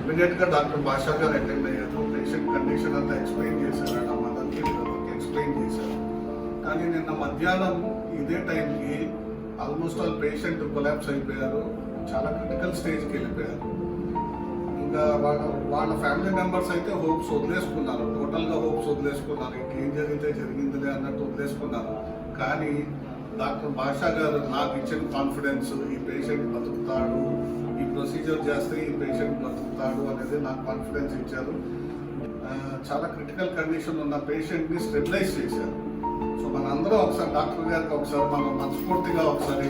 ఇమీడియట్గా డాక్టర్ భాషా గారు అటెండ్ అయ్యారు. పేషెంట్ కండిషన్ అంతా ఎక్స్ప్లెయిన్ చేశారు, ఆ మదర్కి ఎక్స్ప్లెయిన్ చేశారు. కానీ నిన్న మధ్యాహ్నం ఇదే టైంకి ఆల్మోస్ట్ ఆల్ పేషెంట్ కొలాప్స్ అయిపోయారు, చాలా క్రిటికల్ స్టేజ్కి వెళ్ళిపోయారు. ఇంకా వాళ్ళ ఫ్యామిలీ మెంబర్స్ అయితే హోప్స్ వదిలేసుకున్నారు, టోటల్గా హోప్స్ వదిలేసుకున్నారు. ఇంకేం జరిగితే జరిగిందిలే అన్నట్టు వదిలేసుకున్నారు. కానీ డాక్టర్ భాషా గారు నాకు ఇచ్చిన కాన్ఫిడెన్స్, ఈ పేషెంట్ బతుకుతాడు, ఈ ప్రొసీజర్ చేస్తే ఈ పేషెంట్ బతుకుతాడు అనేది నాకు కాన్ఫిడెన్స్ ఇచ్చారు. చాలా క్రిటికల్ కండిషన్ ఉన్న పేషెంట్ని స్టెబిలైజ్ చేశారు. సో మనందరం ఒకసారి డాక్టర్ గారికి ఒకసారి మనం మనస్ఫూర్తిగా ఒకసారి